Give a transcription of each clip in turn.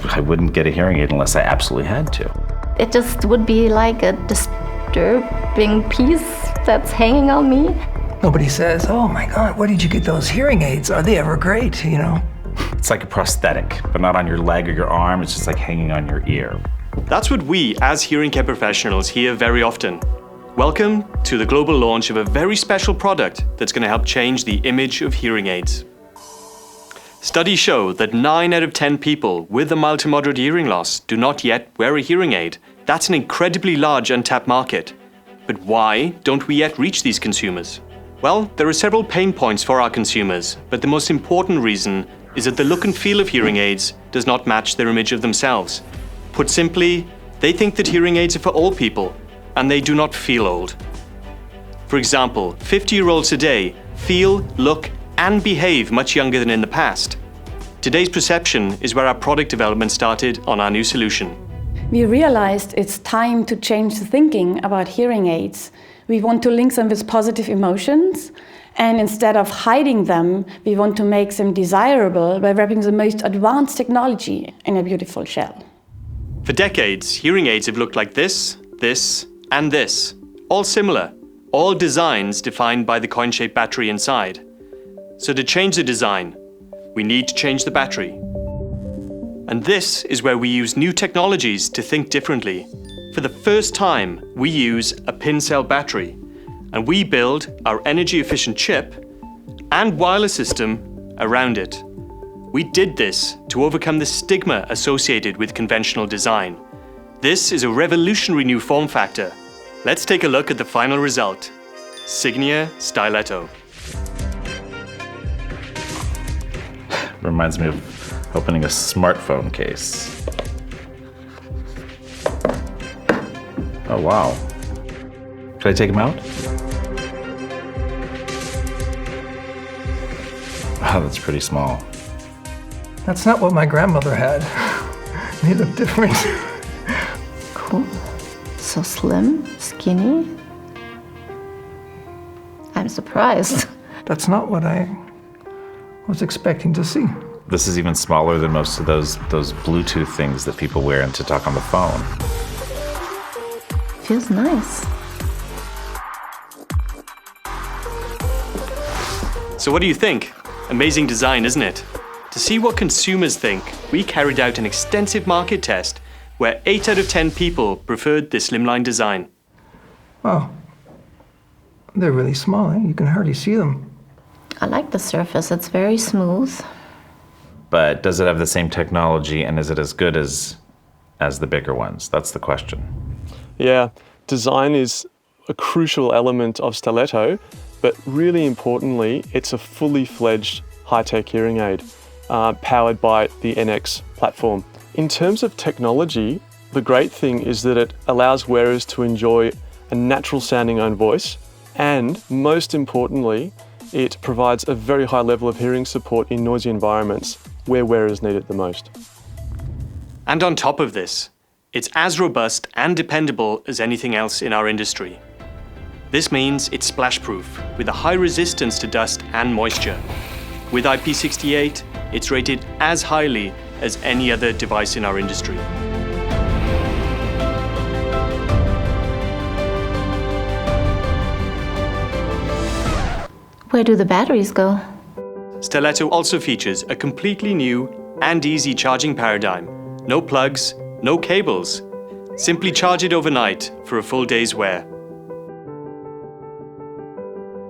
I wouldn't get a hearing aid unless I absolutely had to. It just would be like a disturbing piece that's hanging on me. Nobody says, oh my God, where did you get those hearing aids? Are they ever great, you know? It's like a prosthetic, but not on your leg or your arm. It's just like hanging on your ear. That's what we, as hearing care professionals, hear very often. Welcome to the global launch of a very special product that's going to help change the image of hearing aids. Studies show that 9 out of 10 people with a mild to moderate hearing loss do not yet wear a hearing aid. That's an incredibly large untapped market. But why don't we yet reach these consumers? Well, there are several pain points for our consumers, but the most important reason is that the look and feel of hearing aids does not match their image of themselves. Put simply, they think that hearing aids are for old people, and they do not feel old. For example, 50-year-olds today feel, look, and behave much younger than in the past. Today's perception is where our product development started on our new solution. We realized it's time to change the thinking about hearing aids. We want to link them with positive emotions, and instead of hiding them, we want to make them desirable by wrapping the most advanced technology in a beautiful shell. For decades, hearing aids have looked like this, and this. All similar, all designs defined by the coin-shaped battery inside. So to change the design, we need to change the battery. And this is where we use new technologies to think differently. For the first time, we use a pin cell battery, and we build our energy-efficient chip and wireless system around it. We did this to overcome the stigma associated with conventional design. This is a revolutionary new form factor. Let's take a look at the final result. Signia Styletto. Reminds me of opening a smartphone case. Oh, wow. Should I take them out? Wow, that's pretty small. That's not what my grandmother had. They look different. Cool. So slim, skinny. I'm surprised. That's not what I was expecting to see. This is even smaller than most of those Bluetooth things that people wear to talk on the phone. Feels nice. So what do you think? Amazing design, isn't it? To see what consumers think, we carried out an extensive market test where 8 out of 10 people preferred the slimline design. Wow. They're really small, eh? You can hardly see them. I like the surface, it's very smooth. But does it have the same technology, and is it as good as the bigger ones? That's the question. Yeah, design is a crucial element of Styletto, but really importantly, it's a fully fledged high-tech hearing aid powered by the Nx platform. In terms of technology, the great thing is that it allows wearers to enjoy a natural sounding own voice, and most importantly, it provides a very high level of hearing support in noisy environments where wearers need it the most. And on top of this, it's as robust and dependable as anything else in our industry. This means it's splash-proof with a high resistance to dust and moisture. With IP68, it's rated as highly as any other device in our industry. Where do the batteries go? Styletto also features a completely new and easy charging paradigm. No plugs, no cables. Simply charge it overnight for a full day's wear.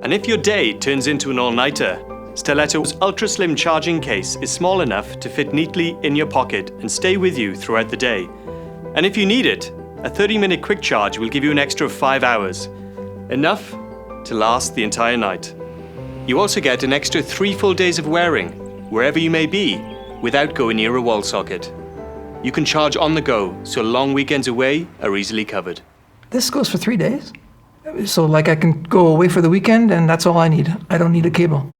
And if your day turns into an all-nighter, Styletto's ultra-slim charging case is small enough to fit neatly in your pocket and stay with you throughout the day. And if you need it, a 30-minute quick charge will give you an extra 5 hours. Enough to last the entire night. You also get an extra 3 full days of wearing, wherever you may be, without going near a wall socket. You can charge on the go, so long weekends away are easily covered. This goes for 3 days? So like I can go away for the weekend and that's all I need. I don't need a cable.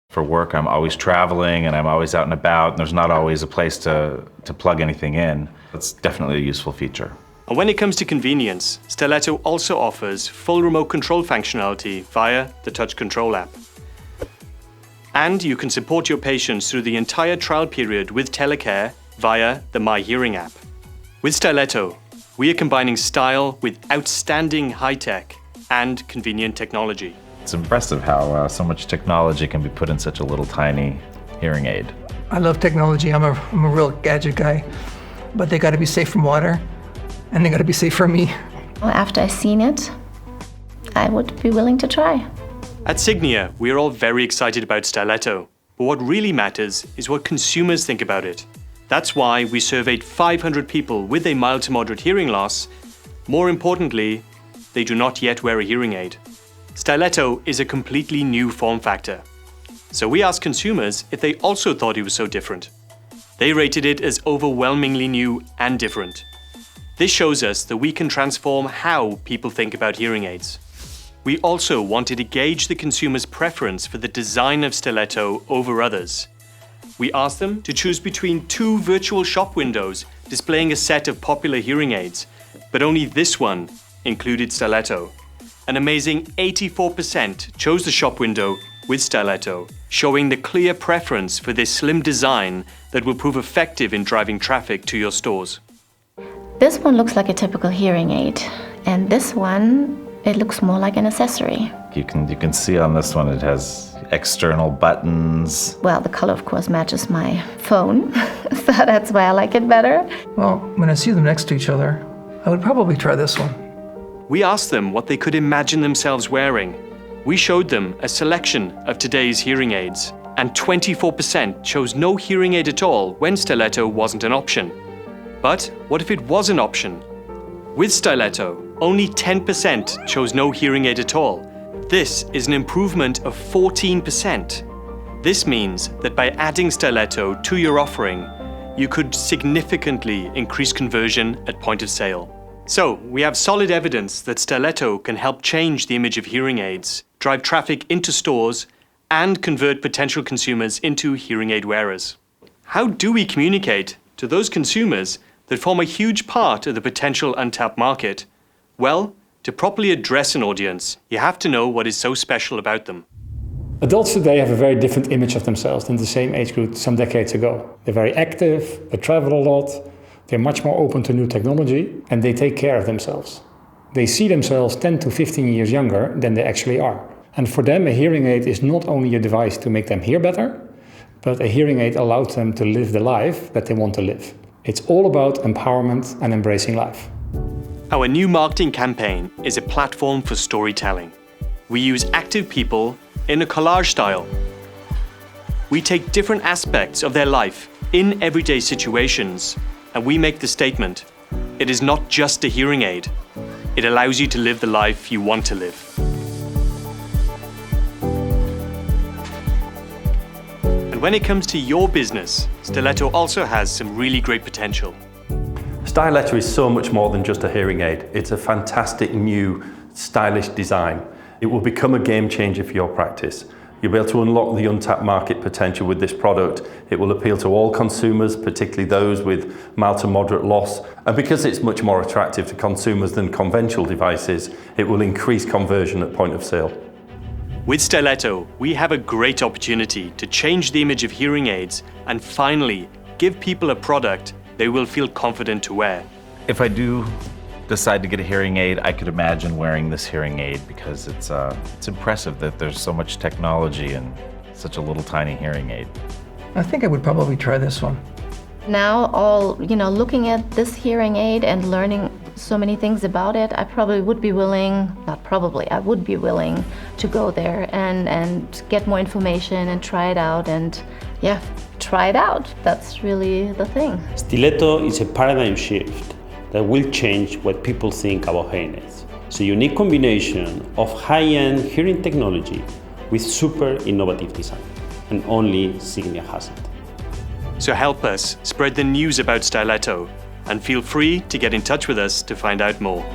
For work, I'm always traveling and I'm always out and about, and there's not always a place to plug anything in. It's definitely a useful feature. And when it comes to convenience, Styletto also offers full remote control functionality via the Touch Control app. And you can support your patients through the entire trial period with telecare via the My Hearing app. With Styletto, we are combining style with outstanding high-tech and convenient technology. It's impressive how so much technology can be put in such a little tiny hearing aid. I love technology. I'm a real gadget guy, but they got to be safe from water, and they got to be safe for me. After I've seen it, I would be willing to try. At Signia, we are all very excited about Styletto, but what really matters is what consumers think about it. That's why we surveyed 500 people with a mild to moderate hearing loss. More importantly, they do not yet wear a hearing aid. Styletto is a completely new form factor. So we asked consumers if they also thought it was so different. They rated it as overwhelmingly new and different. This shows us that we can transform how people think about hearing aids. We also wanted to gauge the consumer's preference for the design of Styletto over others. We asked them to choose between 2 virtual shop windows displaying a set of popular hearing aids, but only this one included Styletto. An amazing 84% chose the shop window with Styletto, showing the clear preference for this slim design that will prove effective in driving traffic to your stores. This one looks like a typical hearing aid, and this one, it looks more like an accessory. You can see on this one it has external buttons. Well, the color, of course, matches my phone, so that's why I like it better. Well, when I see them next to each other, I would probably try this one. We asked them what they could imagine themselves wearing. We showed them a selection of today's hearing aids, and 24% chose no hearing aid at all when Styletto wasn't an option. But what if it was an option? With Styletto, only 10% chose no hearing aid at all. This is an improvement of 14%. This means that by adding Styletto to your offering, you could significantly increase conversion at point of sale. So, we have solid evidence that Styletto can help change the image of hearing aids, drive traffic into stores, and convert potential consumers into hearing aid wearers. How do we communicate to those consumers that form a huge part of the potential untapped market? Well, to properly address an audience, you have to know what is so special about them. Adults today have a very different image of themselves than the same age group some decades ago. They're very active, they travel a lot, they're much more open to new technology, and they take care of themselves. They see themselves 10 to 15 years younger than they actually are. And for them, a hearing aid is not only a device to make them hear better, but a hearing aid allows them to live the life that they want to live. It's all about empowerment and embracing life. Our new marketing campaign is a platform for storytelling. We use active people in a collage style. We take different aspects of their life in everyday situations, and we make the statement, it is not just a hearing aid. It allows you to live the life you want to live. And when it comes to your business, Styletto also has some really great potential. Styletto is so much more than just a hearing aid. It's a fantastic new stylish design. It will become a game changer for your practice. You'll be able to unlock the untapped market potential with this product. It will appeal to all consumers, particularly those with mild to moderate loss. And because it's much more attractive to consumers than conventional devices, it will increase conversion at point of sale. With Styletto, we have a great opportunity to change the image of hearing aids and finally give people a product they will feel confident to wear. If I do decide to get a hearing aid, I could imagine wearing this hearing aid because it's impressive that there's so much technology in such a little tiny hearing aid. I think I would probably try this one. Now, looking at this hearing aid and learning so many things about it, I probably would be willing, not probably, I would be willing to go there and get more information and try it out and, yeah, try it out. That's really the thing. Styletto is a paradigm shift that will change what people think about hearing aids. It's a unique combination of high-end hearing technology with super innovative design, and only Signia has it. So help us spread the news about Styletto and feel free to get in touch with us to find out more.